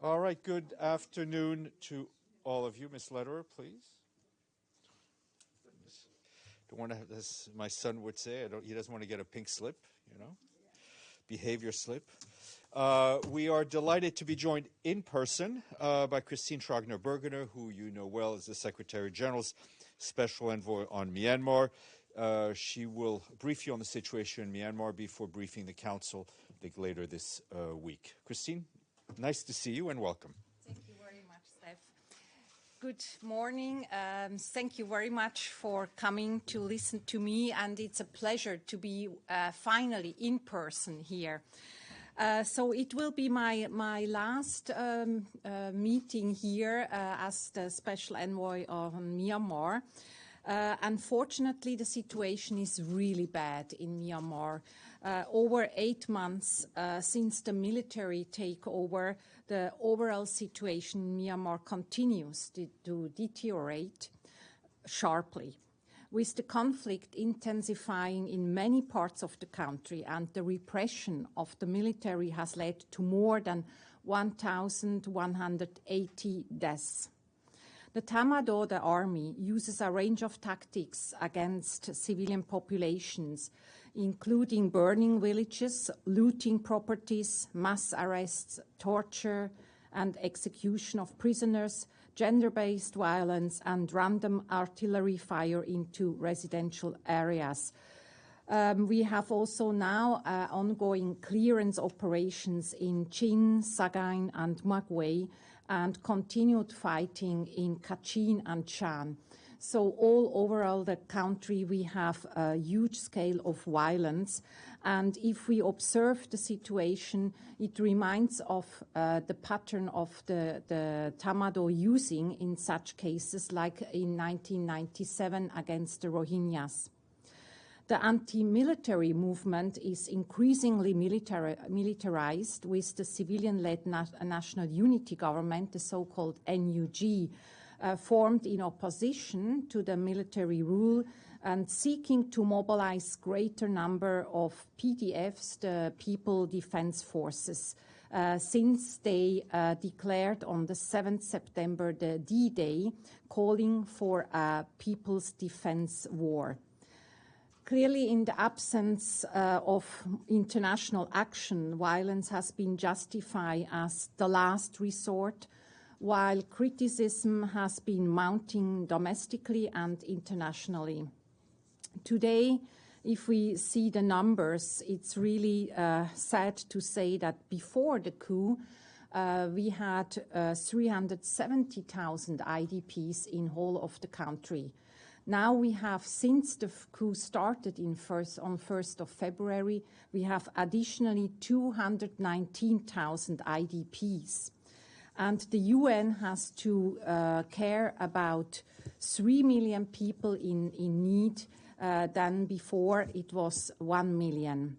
All right, good afternoon to all of you. Ms. Lederer, please. Don't want to have this, my son would say, he doesn't want to get a pink slip, you know, behavior slip. We are delighted to be joined in person by Christine Schraner Burgener, who you know well as the Secretary General's Special Envoy on Myanmar. She will brief you on the situation in Myanmar before briefing the Council, I think, later this week. Christine, nice to see you and welcome. Thank you very much, Steph. Good morning. Thank you very much for coming to listen to me, and it's a pleasure to be finally in person here. So it will be my last meeting here as the Special Envoy on Myanmar. Unfortunately, the situation is really bad in Myanmar. Over 8 months since the military takeover, the overall situation in Myanmar continues to deteriorate sharply, with the conflict intensifying in many parts of the country, and the repression of the military has led to more than 1,180 deaths. The Tatmadaw, the army, uses a range of tactics against civilian populations, including burning villages, looting properties, mass arrests, torture and execution of prisoners, gender-based violence, and random artillery fire into residential areas. We have also now ongoing clearance operations in Chin, Sagaing and Magway, and continued fighting in Kachin and Shan. So all overall the country, we have a huge scale of violence. And if we observe the situation, it reminds of the pattern of the Tatmadaw using in such cases like in 1997 against the Rohingyas. The anti-military movement is increasingly militarized, with the civilian-led National Unity Government, the so-called NUG, formed in opposition to the military rule and seeking to mobilize greater number of PDFs, the People Defense Forces, since they declared on the 7th September the D-Day, calling for a People's Defense War. Clearly, in the absence of international action, violence has been justified as the last resort, while criticism has been mounting domestically and internationally. Today, if we see the numbers, it's really sad to say that before the coup, we had 370,000 IDPs in whole of the country. Now we have, since the coup started on 1st of February, we have additionally 219,000 IDPs. And the UN has to care about 3 million people in need, than before it was 1 million.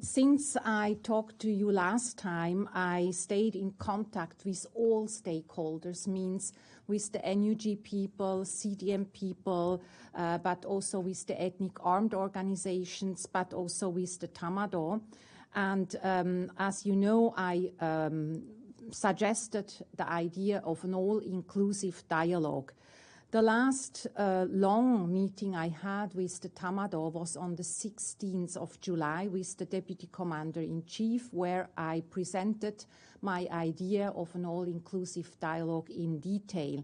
Since I talked to you last time, I stayed in contact with all stakeholders, means with the NUG people, CDM people, but also with the ethnic armed organizations, but also with the Tatmadaw. And as you know, I suggested the idea of an all-inclusive dialogue. The last long meeting I had with the Tatmadaw was on the 16th of July with the Deputy Commander-in-Chief, where I presented my idea of an all-inclusive dialogue in detail.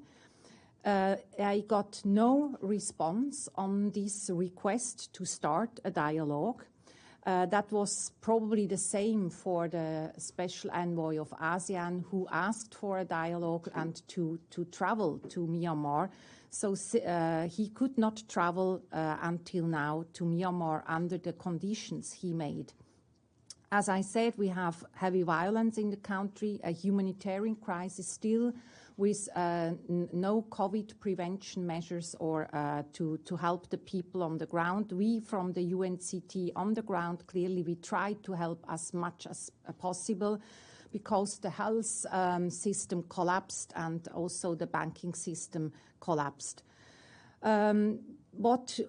I got no response on this request to start a dialogue. That was probably the same for the Special Envoy of ASEAN, who asked for a dialogue and to travel to Myanmar. So he could not travel until now to Myanmar under the conditions he made. As I said, we have heavy violence in the country, a humanitarian crisis still, with no COVID prevention measures or to help the people on the ground. We, from the UNCT on the ground, clearly we try to help as much as possible, because the health system collapsed and also the banking system collapsed. What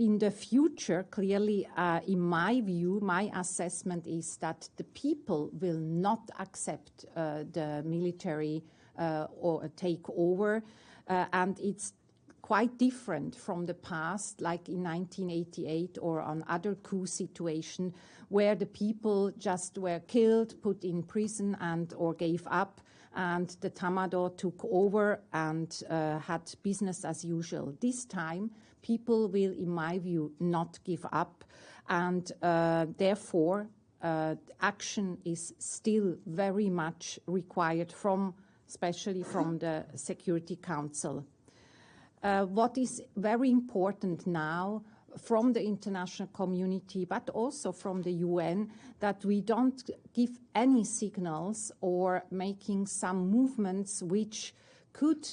in the future, clearly, in my view, my assessment is that the people will not accept the military or takeover, and it's quite different from the past, like in 1988 or on other coup situation, where the people just were killed, put in prison, and or gave up, and the Tatmadaw took over and had business as usual. This time, people will, in my view, not give up, and therefore, action is still very much required especially from the Security Council. What is very important now from the international community, but also from the UN, that we don't give any signals or making some movements which could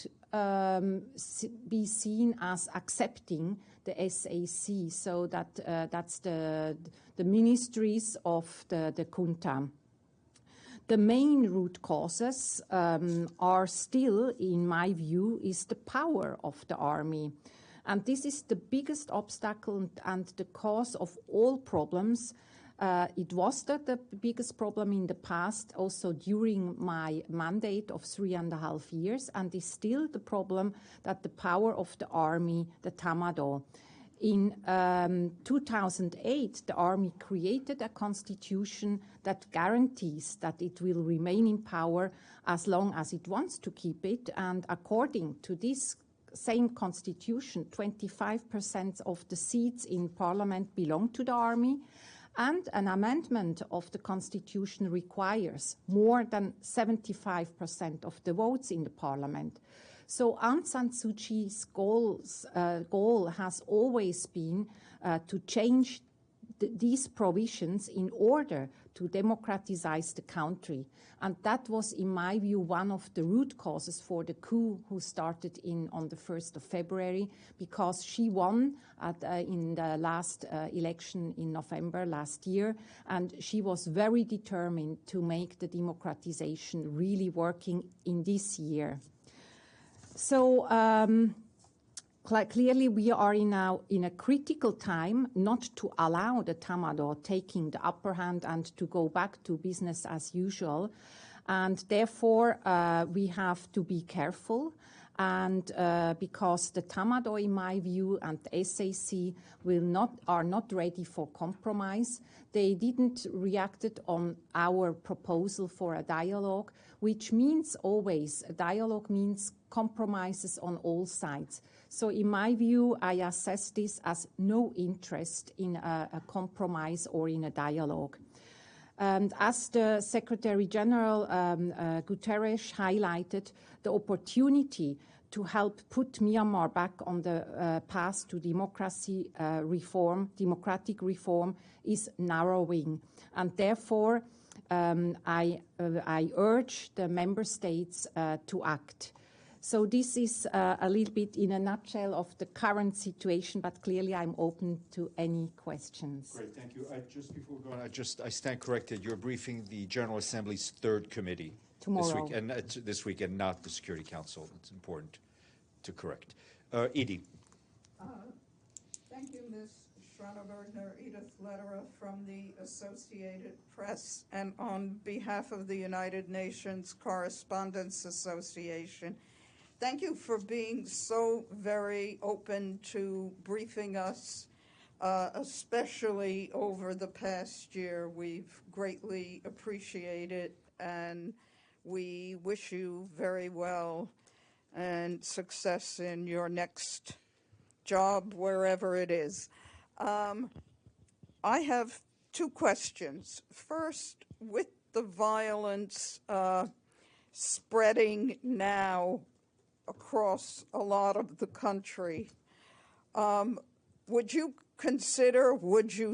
be seen as accepting the SAC, so that's the ministries of the junta. The main root causes are still, in my view, is the power of the army. And this is the biggest obstacle and the cause of all problems. It was the biggest problem in the past, also during my mandate of 3.5 years, and is still the problem that the power of the army, the Tatmadaw. In 2008, the army created a constitution that guarantees that it will remain in power as long as it wants to keep it. And according to this same constitution, 25% of the seats in parliament belong to the army. And an amendment of the constitution requires more than 75% of the votes in the parliament. So Aung San Suu Kyi's goal has always been to change these provisions in order to democratize the country. And that was, in my view, one of the root causes for the coup who started on the 1st of February, because she won in the last election in November last year, and she was very determined to make the democratization really working in this year. So clearly we are now in a critical time not to allow the Tatmadaw taking the upper hand and to go back to business as usual. And therefore we have to be careful, and because the Tatmadaw, in my view, and the SAC are not ready for compromise. They didn't react on our proposal for a dialogue, which means always a dialogue means compromises on all sides. So in my view, I assess this as no interest in a compromise or in a dialogue. And as the Secretary General Guterres highlighted, the opportunity to help put Myanmar back on the path to democratic reform is narrowing. And therefore, I urge the member states to act. So this is a little bit in a nutshell of the current situation, but clearly I'm open to any questions. Great, thank you. Just before we go on, I stand corrected. You're briefing the General Assembly's third committee tomorrow. This week, and not the Security Council. It's important to correct. Edie. Thank you, Ms. Schraner Burgener. Edith Lederer from the Associated Press, and on behalf of the United Nations Correspondents Association. Thank you for being so very open to briefing us, especially over the past year. We've greatly appreciated, and we wish you very well and success in your next job, wherever it is. I have two questions. First, with the violence spreading now across a lot of the country, would you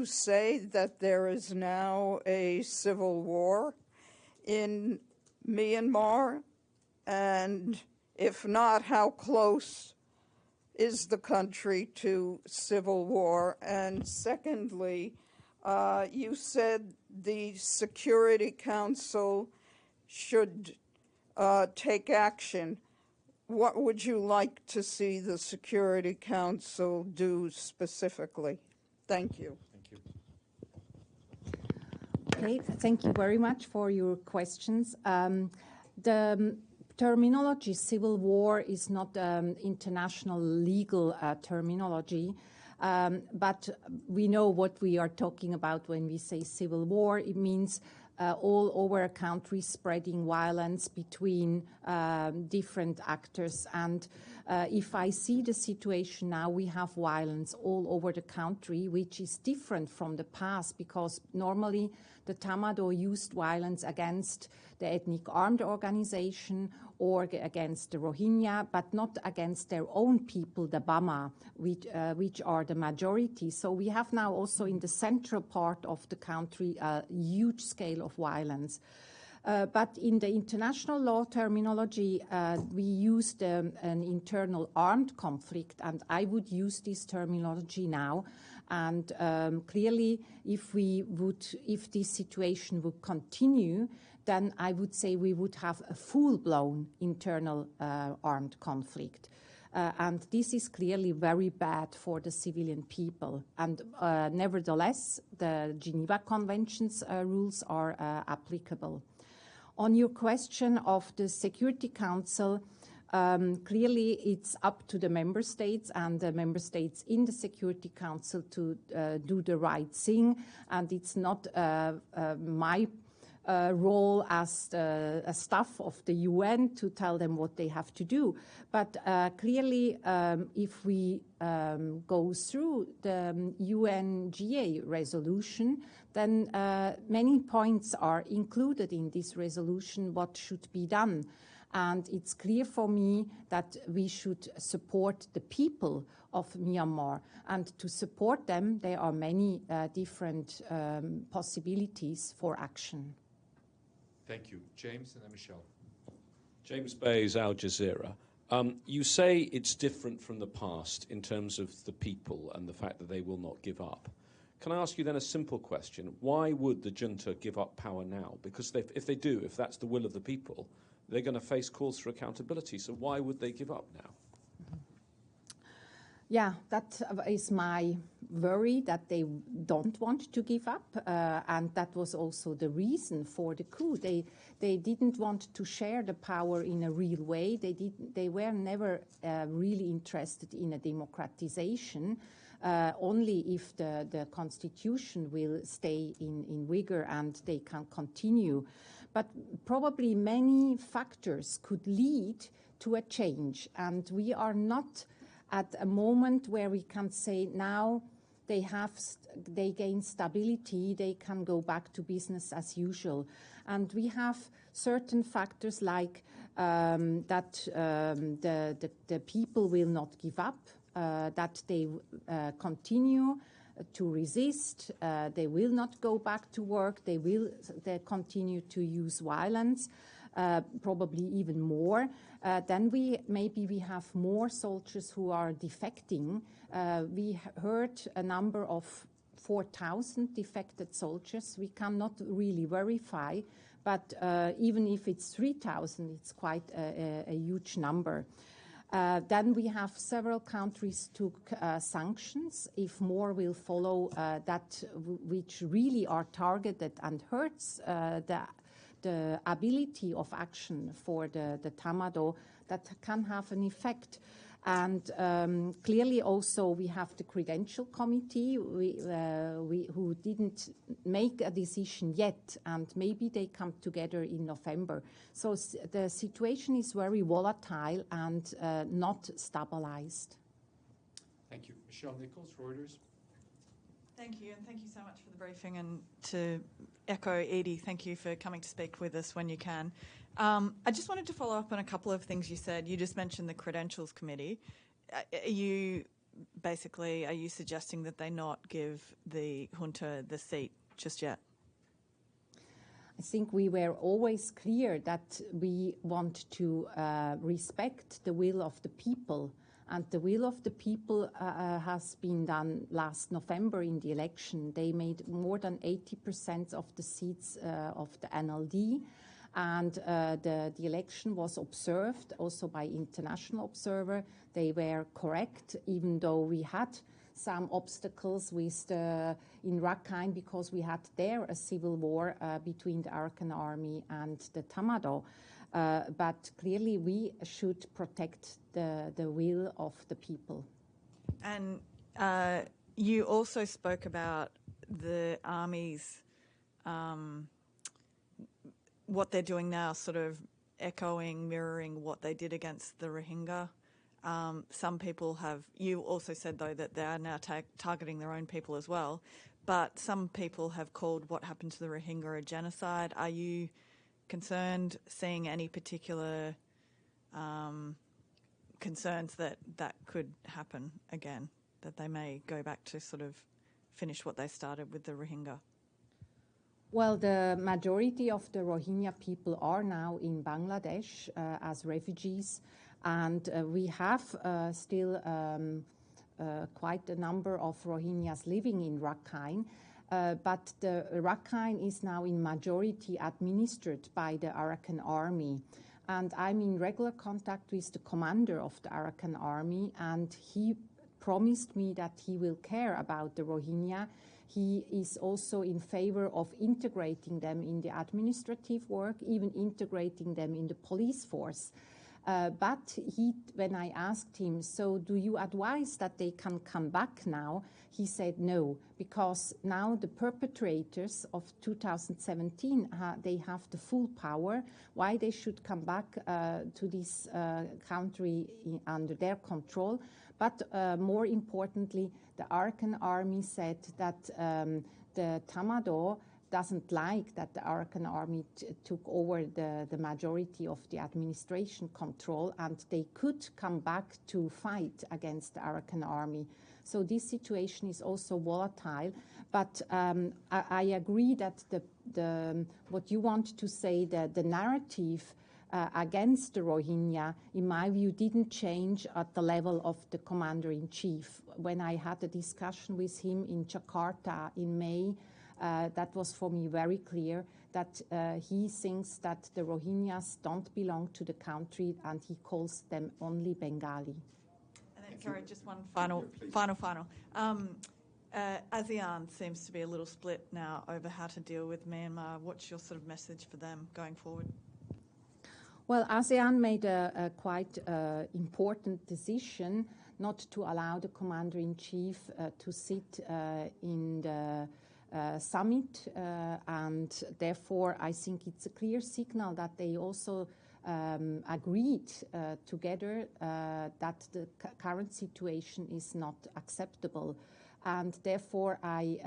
say that there is now a civil war in Myanmar? And if not, how close is the country to civil war? And secondly, you said the Security Council should take action. what would you like to see the Security Council do specifically? Thank you. Thank you. Okay, thank you very much for your questions. The terminology civil war is not international legal terminology, but we know what we are talking about when we say civil war. It means all over a country spreading violence between different actors. And if I see the situation now, we have violence all over the country, which is different from the past, because normally the Tatmadaw used violence against the ethnic armed organization or against the Rohingya, but not against their own people, the Bama, which are the majority. So we have now also in the central part of the country a huge scale of violence. But in the international law terminology, we used an internal armed conflict, and I would use this terminology now. And clearly, if this situation would continue, then I would say we would have a full-blown internal armed conflict. And this is clearly very bad for the civilian people. And nevertheless, the Geneva Convention's rules are applicable. On your question of the Security Council, clearly it's up to the member states and the member states in the Security Council to do the right thing. And it's not my role as the staff of the UN to tell them what they have to do. But clearly, if we go through the UNGA resolution, then many points are included in this resolution, what should be done. And it's clear for me that we should support the people of Myanmar. And to support them, there are many different possibilities for action. Thank you. James and then Michelle. James Bayes, Al Jazeera. You say it's different from the past in terms of the people and the fact that they will not give up. Can I ask you then a simple question? Why would the junta give up power now? Because if they do, if that's the will of the people, they're going to face calls for accountability. So why would they give up now? Yeah, that is my worry, that they don't want to give up, and that was also the reason for the coup. They didn't want to share the power in a real way. They were never really interested in a democratization. Only if the constitution will stay in vigor and they can continue. But probably many factors could lead to a change, and we are not at a moment where we can say now they gain stability, they can go back to business as usual. And we have certain factors like that the people will not give up, that they continue to resist, they will not go back to work, they continue to use violence, probably even more. Then we have more soldiers who are defecting. We heard a number of 4,000 defected soldiers. We cannot really verify, but even if it's 3,000, it's quite a huge number. Then we have several countries took sanctions. If more will follow, which really are targeted and hurts the ability of action for the Tatmadaw, that can have an effect. And clearly also we have the Credential Committee who didn't make a decision yet, and maybe they come together in November. So the situation is very volatile and not stabilized. Thank you. Michelle Nichols, Reuters. Thank you, and thank you so much for the briefing. And to echo Edie, thank you for coming to speak with us when you can. I just wanted to follow up on a couple of things you said. You just mentioned the Credentials Committee. Are you suggesting that they not give the junta the seat just yet? I think we were always clear that we want to respect the will of the people. And the will of the people has been done last November in the election. They made more than 80% of the seats of the NLD. And the election was observed also by international observer. They were correct, even though we had some obstacles with in Rakhine, because we had there a civil war between the Arakan army and the Tatmadaw. But clearly we should protect the will of the people. And you also spoke about the army's, what they're doing now, sort of echoing, mirroring what they did against the Rohingya. Some people have, you also said though that they are now targeting their own people as well, but some people have called what happened to the Rohingya a genocide. Are you concerned, seeing any particular concerns that that could happen again, that they may go back to sort of finish what they started with the Rohingya? Well, the majority of the Rohingya people are now in Bangladesh as refugees, and we have still quite a number of Rohingyas living in Rakhine. But the Rakhine is now in majority administered by the Arakan army. And I'm in regular contact with the commander of the Arakan army, and he promised me that he will care about the Rohingya. He is also in favor of integrating them in the administrative work, even integrating them in the police force. But when I asked him, so do you advise that they can come back now? He said no, because now the perpetrators of 2017, they have the full power. Why they should come back to this country under their control? But more importantly, the Arakan army said that the Tatmadaw doesn't like that the Arakan army took over the majority of the administration control, and they could come back to fight against the Arakan army. So this situation is also volatile. But I agree that what you want to say, the narrative against the Rohingya, in my view, didn't change at the level of the commander-in-chief. When I had a discussion with him in Jakarta in May, that was for me very clear that he thinks that the Rohingyas don't belong to the country, and he calls them only Bengali. And then, sorry, just one final. ASEAN seems to be a little split now over how to deal with Myanmar. What's your sort of message for them going forward? Well, ASEAN made a quite important decision not to allow the commander-in-chief to sit in the summit, and therefore I think it's a clear signal that they also agreed together that the current situation is not acceptable. And therefore, I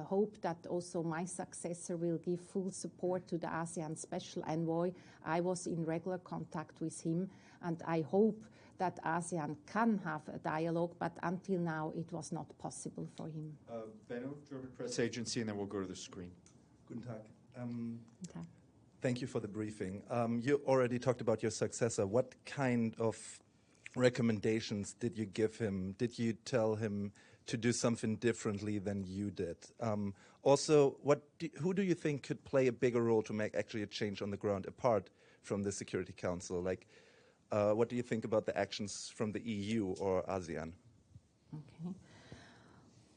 hope that also my successor will give full support to the ASEAN Special Envoy. I was in regular contact with him, and I hope that ASEAN can have a dialogue, but until now it was not possible for him. Benno, German Press Agency, and then we'll go to the screen. Guten Tag. Guten Tag. Thank you for the briefing. You already talked about your successor. What kind of recommendations did you give him? Did you tell him to do something differently than you did? Also, who do you think could play a bigger role to make actually a change on the ground apart from the Security Council? Like, what do you think about the actions from the EU or ASEAN? Okay.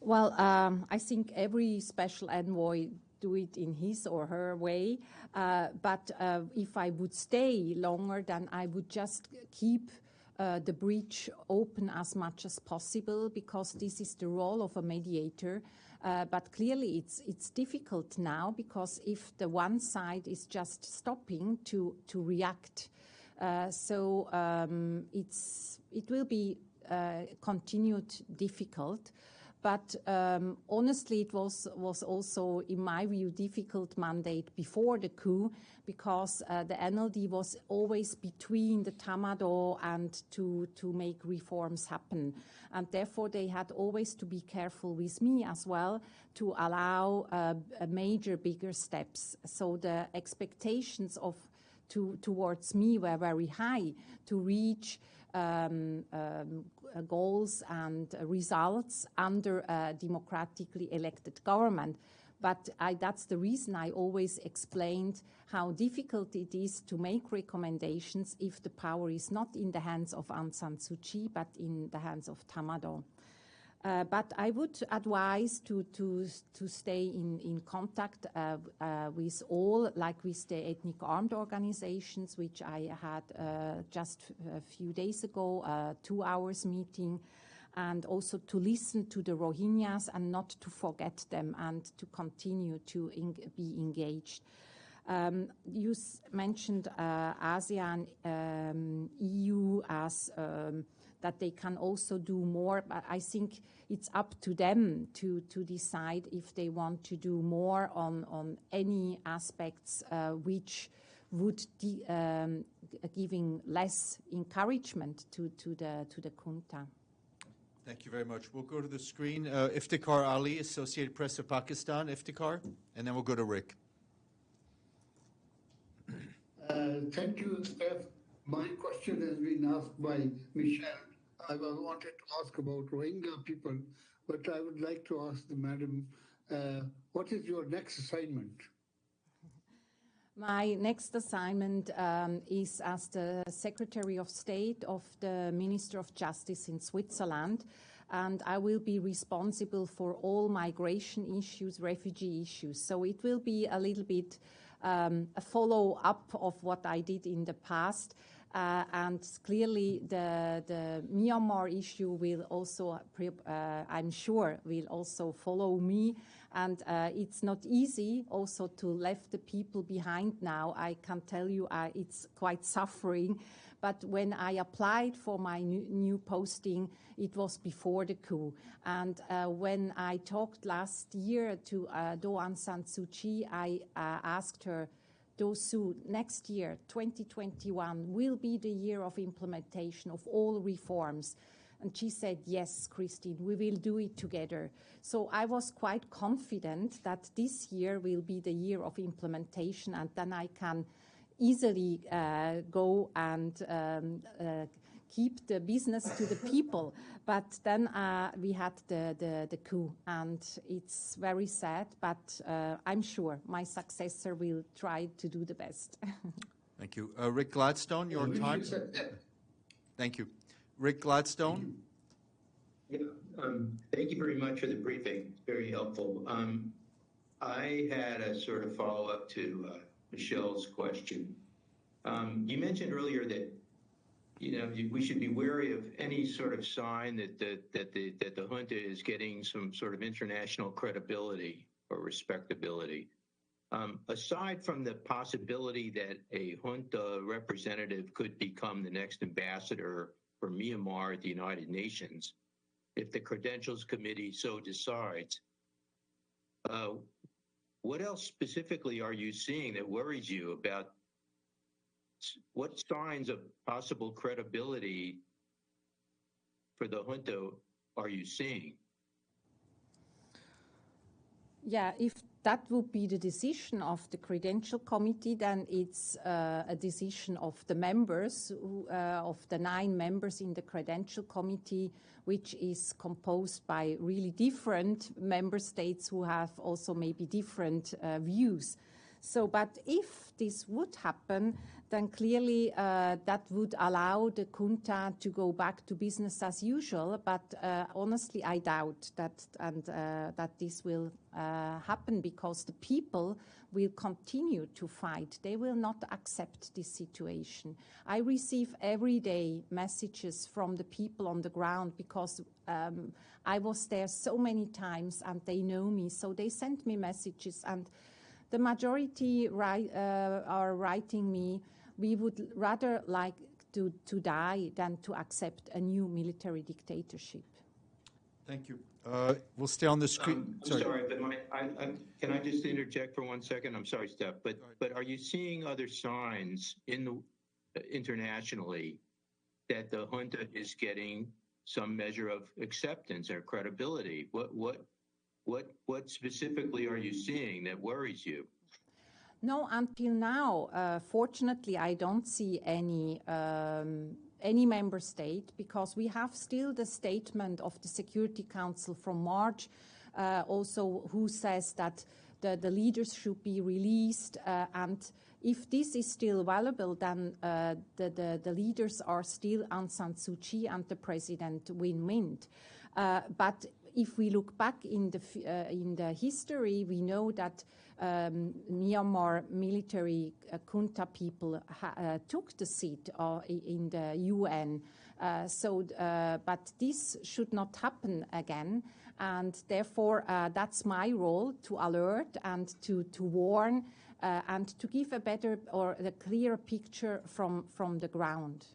Well, I think every special envoy do it in his or her way. But if I would stay longer, then I would just keep the breach open as much as possible, because this is the role of a mediator. But clearly it's difficult now, because if the one side is just stopping to react, so it will be continued difficult. But honestly, it was also, in my view, difficult mandate before the coup, because the NLD was always between the Tatmadaw and to make reforms happen. And therefore, they had always to be careful with me as well to allow bigger steps. So the expectations towards me were very high to reach goals and results under a democratically elected government. But that's the reason I always explained how difficult it is to make recommendations if the power is not in the hands of Aung San Suu Kyi, but in the hands of Tatmadaw. But I would advise to stay in contact with all, like with the ethnic armed organizations, which I had just a few days ago, 2 hours meeting, and also to listen to the Rohingyas and not to forget them and to continue to be engaged. You mentioned ASEAN, EU as that they can also do more, but I think it's up to them to decide if they want to do more on any aspects which would giving less encouragement to the junta. Thank you very much. We'll go to the screen. Iftikhar Ali, Associated Press of Pakistan. Iftikhar, and then we'll go to Rick. Thank you, Steph. My question has been asked by Michelle. I wanted to ask about Rohingya people, but I would like to ask the madam, what is your next assignment? My next assignment is as the Secretary of State of the Minister of Justice in Switzerland, and I will be responsible for all migration issues, refugee issues. So it will be a little bit a follow-up of what I did in the past. And clearly the Myanmar issue will also, I'm sure, will also follow me. And it's not easy also to leave the people behind now. I can tell you it's quite suffering. But when I applied for my new posting, it was before the coup. And when I talked last year to Aung San Suu Kyi, I asked her, Dosu, next year, 2021, will be the year of implementation of all reforms. And she said, yes, Christine, we will do it together. So I was quite confident that this year will be the year of implementation, and then I can easily go and keep the business to the people. But then we had the coup, and it's very sad, but I'm sure my successor will try to do the best. Thank you. Rick Gladstone, your time. Thank you. Rick Gladstone. Yeah, thank you very much for the briefing. Very helpful. I had a sort of follow-up to Michelle's question. You mentioned earlier that we should be wary of any sort of sign that the junta is getting some sort of international credibility or respectability. Aside from the possibility that a junta representative could become the next ambassador for Myanmar at the United Nations, if the Credentials Committee so decides, what else specifically are you seeing that worries you about what signs of possible credibility for the junta are you seeing? Yeah, if that would be the decision of the Credential Committee, then it's a decision of the members, of the 9 members in the Credential Committee, which is composed by really different member states who have also maybe different views. So, but if this would happen, then clearly that would allow the junta to go back to business as usual. But honestly, I doubt that, and that this will happen, because the people will continue to fight. They will not accept this situation. I receive every day messages from the people on the ground, because I was there so many times and they know me. So they send me messages, and the majority are writing me, we would rather like to die than to accept a new military dictatorship. Thank you. We'll stay on the screen. Sorry, but can I just interject for 1 second? I'm sorry, Steph, but are you seeing other signs internationally that the junta is getting some measure of acceptance or credibility? What specifically are you seeing that worries you? No, until now, fortunately, I don't see any member state, because we have still the statement of the Security Council from March, also who says that the leaders should be released, and if this is still valuable, then the leaders are still Aung San Suu Kyi and the president Win Myint. But if we look back in the history, we know that Myanmar military junta people took the seat in the UN. But this should not happen again, and therefore that's my role, to alert and to warn and to give a better or a clearer picture from the ground.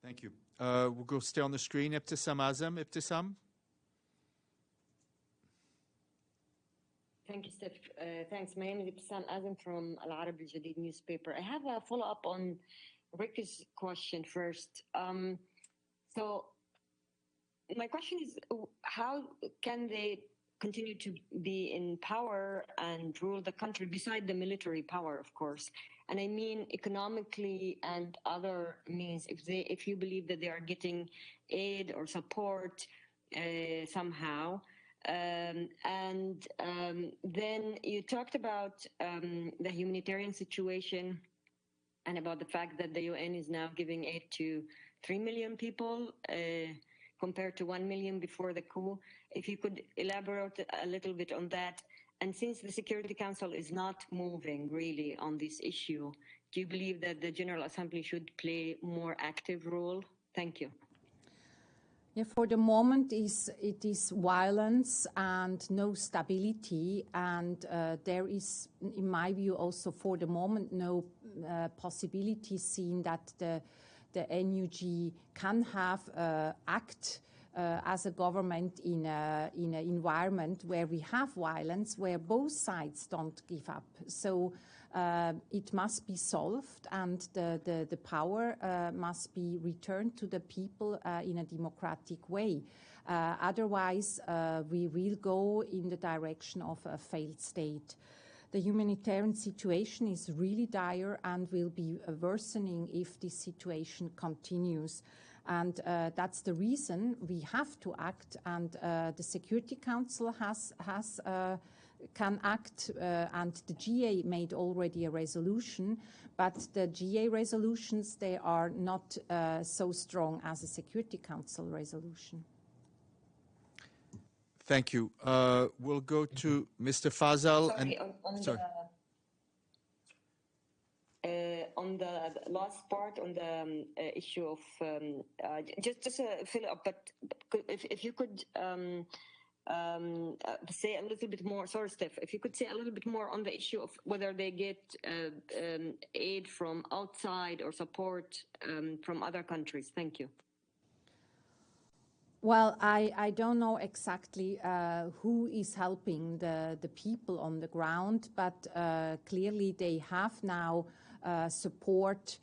Thank you. We'll go stay on the screen. Ibtisam Azam. Ibtisam. Thank you, Steph. Thanks. My name is Ibtisam Azam from Al Arab Al Jadid newspaper. I have a follow-up on Rick's question first. So my question is, how can they continue to be in power and rule the country beside the military power, of course? And I mean economically and other means, if you believe that they are getting aid or support somehow. Then you talked about the humanitarian situation and about the fact that the UN is now giving aid to 3 million people compared to 1 million before the coup. If you could elaborate a little bit on that. And since the Security Council is not moving really on this issue, do you believe that the General Assembly should play a more active role? Thank you. Yeah, for the moment, it is violence and no stability, and there is, in my view, also for the moment, no possibility seen that the NUG can have act as a government in an environment where we have violence, where both sides don't give up. So it must be solved, and the power must be returned to the people in a democratic way. Otherwise, we will go in the direction of a failed state. The humanitarian situation is really dire and will be worsening if this situation continues. And that's the reason we have to act, and the Security Council can act, and the GA made already a resolution, but the GA resolutions, they are not so strong as a Security Council resolution. Thank you. We'll go to Mr. Fazal. On the last part, on the issue of just a fill up, but if you could say a little bit more. Sorry, Steph. If you could say a little bit more on the issue of whether they get aid from outside or support from other countries. Thank you. Well, I don't know exactly who is helping the people on the ground, but clearly they have now support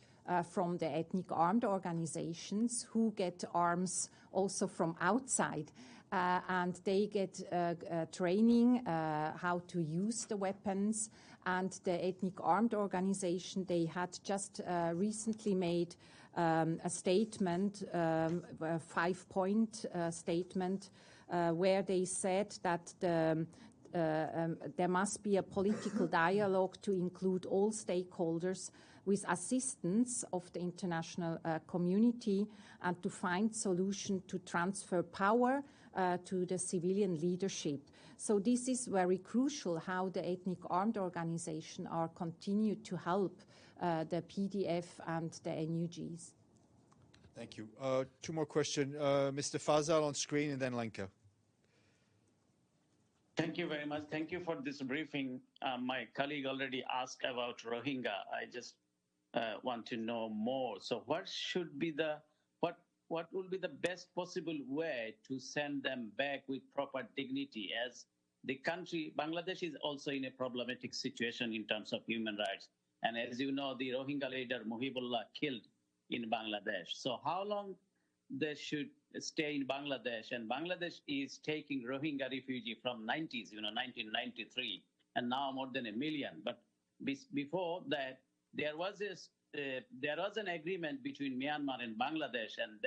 from the ethnic armed organizations who get arms also from outside. And they get training how to use the weapons. And the ethnic armed organization, they had just recently made a statement, a 5-point statement, where they said that there must be a political dialogue to include all stakeholders with assistance of the international community, and to find solution to transfer power to the civilian leadership. So this is very crucial, how the ethnic armed organization are continued to help the PDF and the NUGs. Thank you. 2 more questions. Mr. Fazal on screen, and then Lenka. Thank you very much. Thank you for this briefing. My colleague already asked about Rohingya. I just want to know more. So what should be what will be the best possible way to send them back with proper dignity, as the country, Bangladesh, is also in a problematic situation in terms of human rights. And as you know, the Rohingya leader Muhibullah killed in Bangladesh. So how long they should stay in Bangladesh? And Bangladesh is taking Rohingya refugee from 90s, 1993, and now more than 1 million. But before that, there was an agreement between Myanmar and Bangladesh, and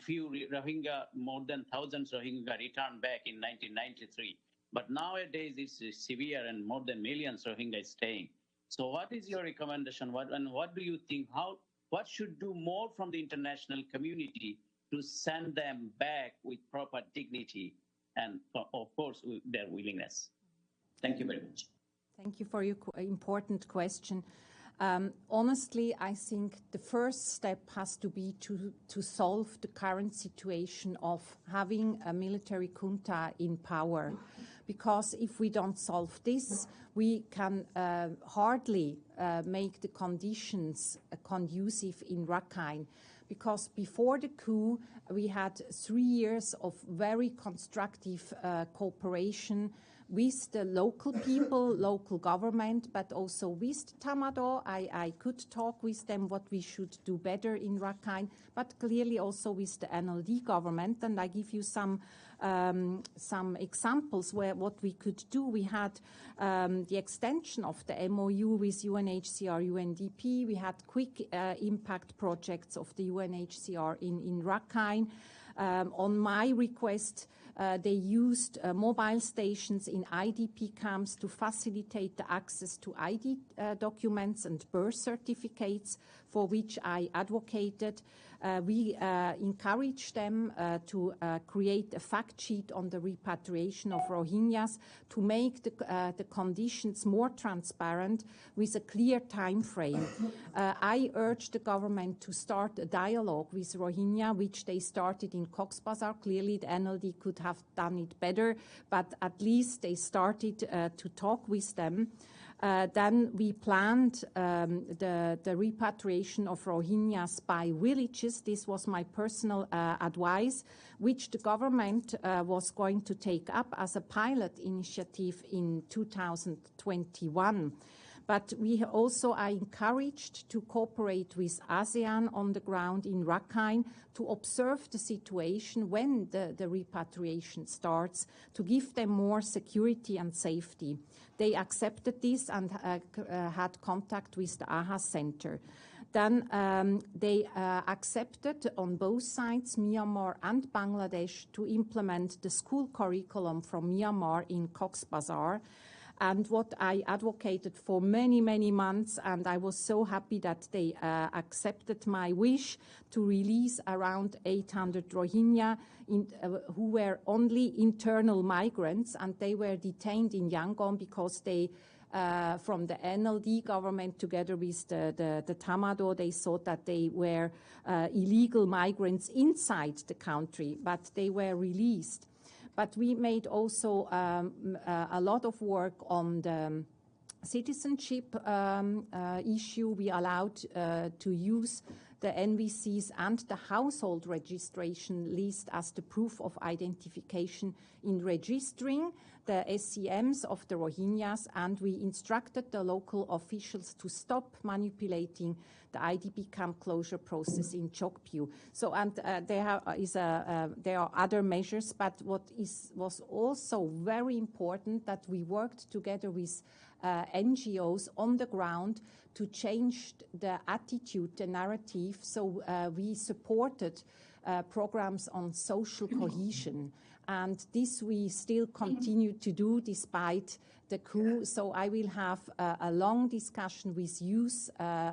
few Rohingya, more than thousands Rohingya returned back in 1993. But nowadays it's severe and more than millions Rohingya is staying. So what is your recommendation? What do you think? What should do more from the international community to send them back with proper dignity and, of course, with their willingness? Thank you very much. Thank you for your important question. Honestly, I think the first step has to be to solve the current situation of having a military junta in power. Because if we don't solve this, we can hardly make the conditions conducive in Rakhine. Because before the coup, we had 3 years of very constructive cooperation with the local people, local government, but also with Tatmadaw. I could talk with them what we should do better in Rakhine, but clearly also with the NLD government. And I give you some examples where what we could do. We had the extension of the MOU with UNHCR, UNDP. We had quick impact projects of the UNHCR in Rakhine. On my request, they used mobile stations in IDP camps to facilitate the access to ID documents and birth certificates, for which I advocated. We encouraged them to create a fact sheet on the repatriation of Rohingyas to make the conditions more transparent with a clear time frame. I urged the government to start a dialogue with Rohingya, which they started in Cox's Bazar. Clearly, the NLD could have done it better, but at least they started to talk with them. Then we planned the repatriation of Rohingyas by villages. This was my personal advice, which the government was going to take up as a pilot initiative in 2021. But we also are encouraged to cooperate with ASEAN on the ground in Rakhine to observe the situation when the repatriation starts, to give them more security and safety. They accepted this and had contact with the AHA Center. Then they accepted on both sides, Myanmar and Bangladesh, to implement the school curriculum from Myanmar in Cox's Bazar. And what I advocated for many, many months, and I was so happy that they accepted my wish to release around 800 Rohingya who were only internal migrants, and they were detained in Yangon because they, from the NLD government together with the Tatmadaw, they thought that they were illegal migrants inside the country, but they were released. But we made also a lot of work on the citizenship issue. We allowed to use the NVCs and the household registration list as the proof of identification in registering the SCMs of the Rohingyas, and we instructed the local officials to stop manipulating the IDP camp closure process in Chokpyu. So, and there are other measures, but what was also very important that we worked together with NGOs on the ground to change the attitude, the narrative. So we supported programs on social cohesion. And this we still continue to do despite the coup. So I will have a long discussion with youth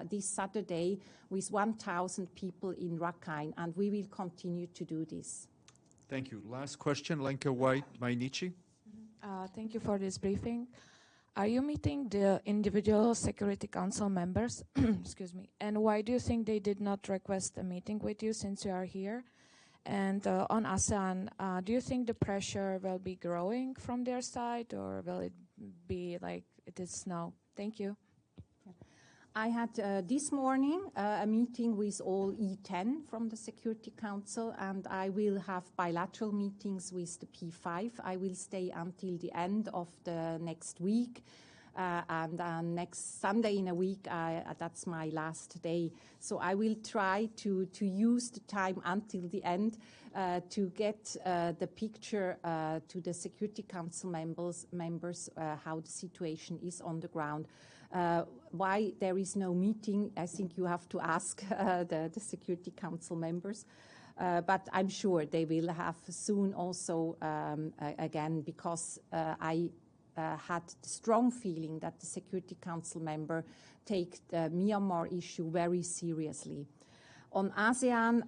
this Saturday with 1,000 people in Rakhine, and we will continue to do this. Thank you. Last question, Lenka White-Mainichi. Thank you for this briefing. Are you meeting the individual Security Council members? Excuse me. And why do you think they did not request a meeting with you since you are here? And on ASEAN, do you think the pressure will be growing from their side, or will it be like it is now? Thank you. I had this morning a meeting with all E10 from the Security Council, and I will have bilateral meetings with the P5. I will stay until the end of the next week. And next Sunday in a week, that's my last day. So I will try to use the time until the end to get the picture to the Security Council members how the situation is on the ground. Why there is no meeting, I think you have to ask the Security Council members. But I'm sure they will have soon also again, because I had the strong feeling that the Security Council member take the Myanmar issue very seriously. On ASEAN,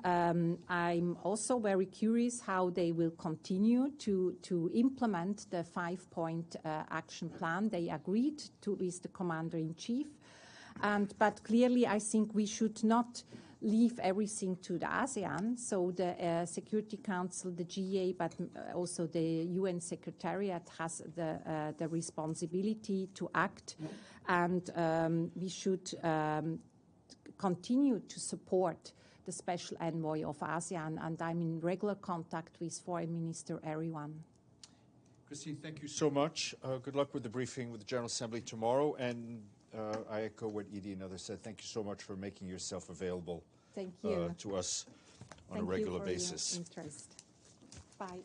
I'm also very curious how they will continue to implement the 5-point action plan they agreed to with the Commander-in-Chief. But clearly, I think we should not leave everything to the ASEAN. So the Security Council, the GA, but also the UN Secretariat has the responsibility to act, and we should continue to support the Special Envoy of ASEAN, and I'm in regular contact with Foreign Minister Eriwan. Christine, thank you so much. Good luck with the briefing with the General Assembly tomorrow, and I echo what Edie and others said. Thank you so much for making yourself available Thank you. to us on Thank a regular you for basis. Your interest. Bye.